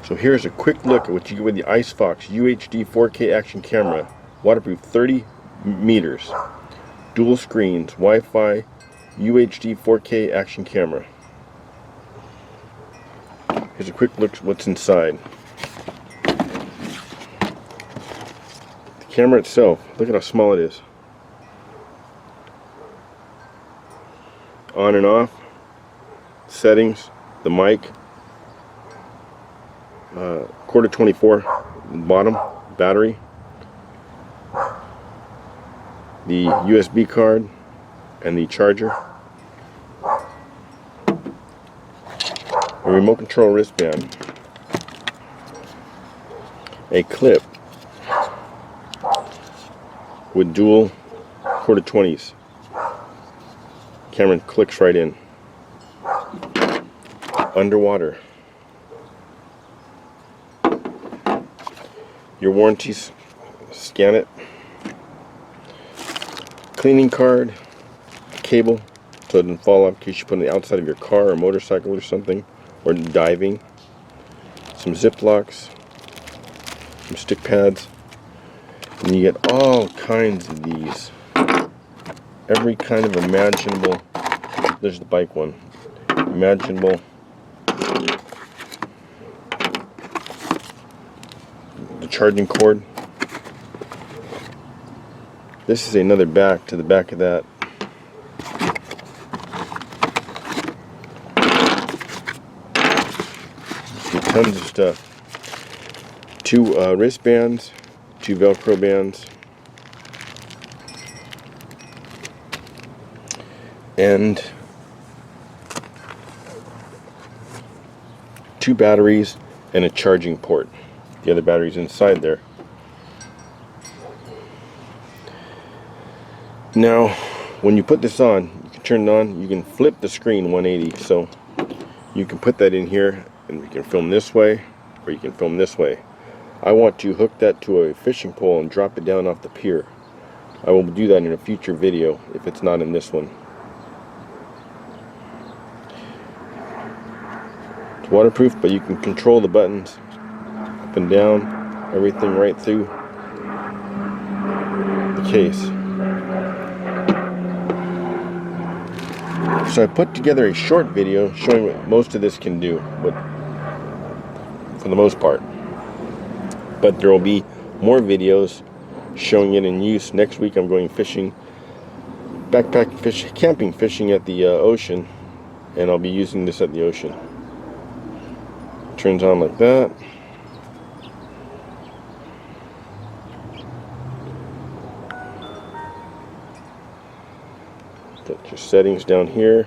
So here's a quick look at what you get with the Icefox UHD 4K action camera. Waterproof 30 meters. Dual screens, Wi-Fi, UHD 4K action camera. Here's a quick look at what's inside. The camera itself, look at how small it is. On and off. Settings, the mic. Quarter 24 bottom, battery, the USB card, and the charger, a remote control wristband, a clip with dual quarter 20s. Camera clicks right in. Underwater. Your warranties, scan it. Cleaning card, cable, so it doesn't fall off in case you put it on the outside of your car or motorcycle or something, or diving. Some Ziplocs, some stick pads, and you get all kinds of these. Every kind of imaginable, there's the bike one, imaginable. The charging cord. This is another back to the back of that. Tons of stuff. Two wristbands, two Velcro bands, and two batteries and a charging port. The other battery's inside there. Now, when you put this on, you can turn it on, you can flip the screen 180, so you can put that in here and you can film this way or you can film this way. I want to hook that to a fishing pole and drop it down off the pier. I will do that in a future video if it's not in this one. It's waterproof, but you can control the buttons up and down, everything right through the case. So I put together a short video showing what most of this can do, but for the most part. But there will be more videos showing it in use. Next week I'm going fishing, backpack fish, camping fishing at the ocean, and I'll be using this at the ocean. Turns on like that. Got your settings down here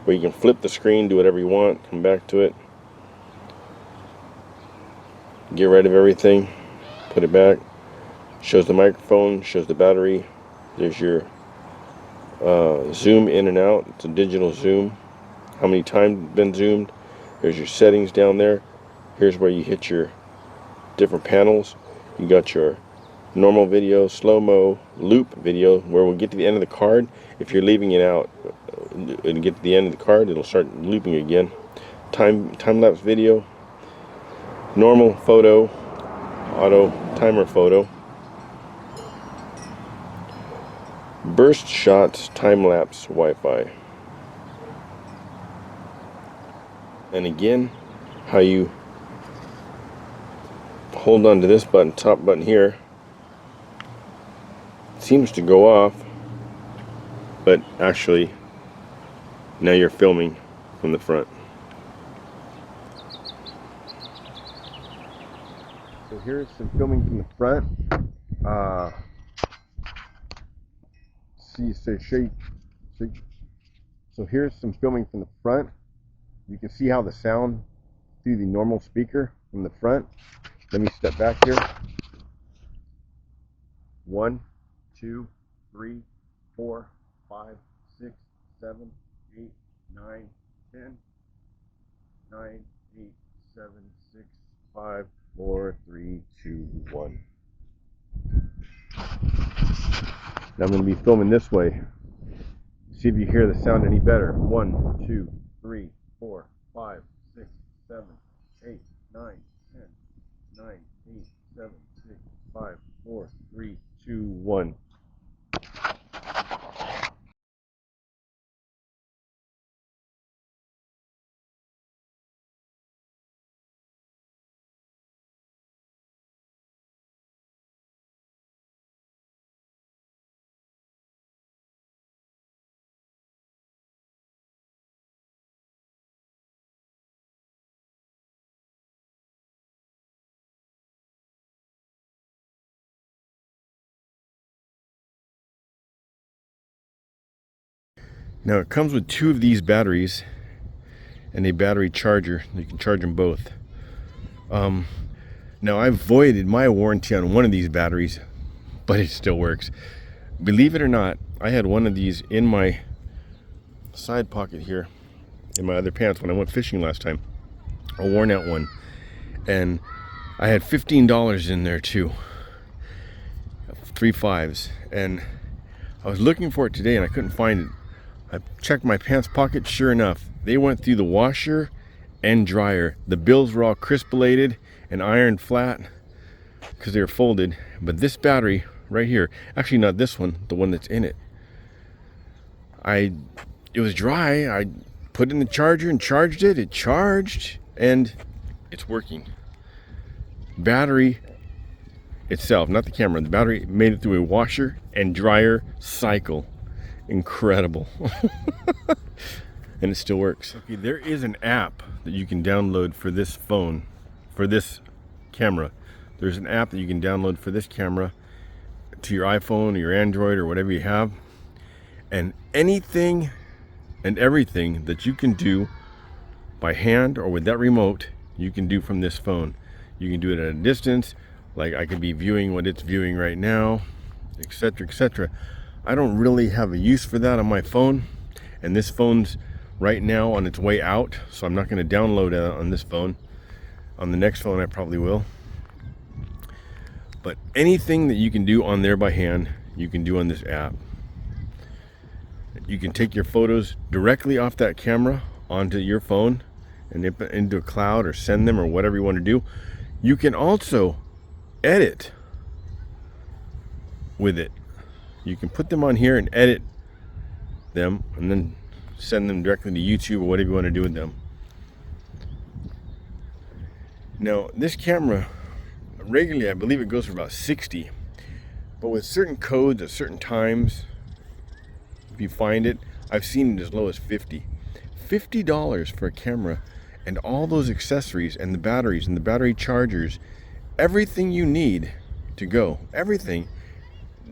where you can flip the screen, do whatever you want, come back to it, get rid of everything, put it back. Shows the microphone, shows the battery. There's your zoom in and out. It's a digital zoom, how many times it's been zoomed. There's your settings down there. Here's where you hit your different panels. You got your normal video, slow-mo, loop video, where we'll get to the end of the card. If you're leaving it out and get to the end of the card, it'll start looping again. Time-lapse video, normal photo, auto timer photo, burst shots, time-lapse, Wi-Fi. And again, how you hold on to this button, top button here, seems to go off, but actually now you're filming from the front. So here's some filming from the front. So here's some filming from the front. You can see how the sound through the normal speaker from the front. Let me step back here. 1, 2, 3, 4, 5, 6, 7, 8, 9, 10, 9, 8, 7, 6, 5, 4, 3, 2, 1. Now I'm going to be filming this way. See if you hear the sound any better. 1, 2, 3, 4, 5, 6, 7, 8, 9, 10, 9, 8, 7, 6, 5, 4, 3, 2, 1. Now it comes with 2 of these batteries and a battery charger. You can charge them both. Now I've voided my warranty on one of these batteries, but it still works. Believe it or not, I had one of these in my side pocket here in my other pants when I went fishing last time. A worn out one. And I had $15 in there too. 3 5s. And I was looking for it today and I couldn't find it. I checked my pants pocket, sure enough, they went through the washer and dryer. The bills were all crispalated and ironed flat because they were folded. But this battery right here, actually not this one, the one that's in it, it was dry. I put it in the charger and charged it. It charged and it's working. Battery itself, not the camera, the battery made it through a washer and dryer cycle. Incredible. And it still works. Okay, there is an app that you can download for this phone, for this camera. There's an app that you can download for this camera to your iPhone or your Android or whatever you have. And anything and everything that you can do by hand or with that remote, you can do from this phone. You can do it at a distance, like I could be viewing what it's viewing right now, etc., etc. I don't really have a use for that on my phone, and this phone's right now on its way out, so I'm not going to download it on this phone. On the next phone I probably will. But anything that you can do on there by hand, you can do on this app. You can take your photos directly off that camera onto your phone and into a cloud or send them or whatever you want to do. You can also edit with it. You can put them on here and edit them and then send them directly to YouTube or whatever you want to do with them. Now, this camera, regularly I believe it goes for about 60, but with certain codes at certain times, if you find it, I've seen it as low as 50. $50 for a camera and all those accessories and the batteries and the battery chargers, everything you need to go, everything.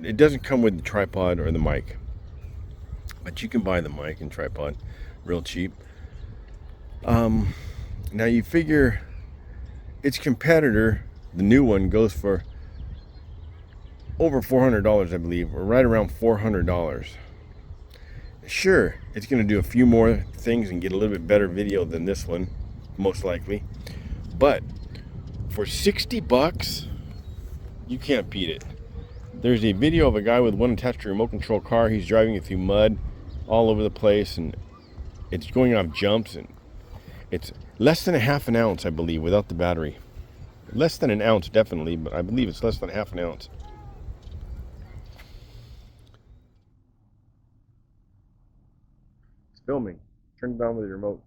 It doesn't come with the tripod or the mic, but you can buy the mic and tripod real cheap. Now you figure its competitor, the new one, goes for over $400, I believe, or right around $400. Sure, it's going to do a few more things and get a little bit better video than this one, most likely, but for 60 bucks, you can't beat it. There's a video of a guy with one attached to a remote control car. He's driving it through mud all over the place, and it's going off jumps, and it's less than a half an ounce, I believe, without the battery. Less than an ounce, definitely, but I believe it's less than half an ounce. It's filming. Turn it down with your remote.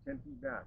10 feet back.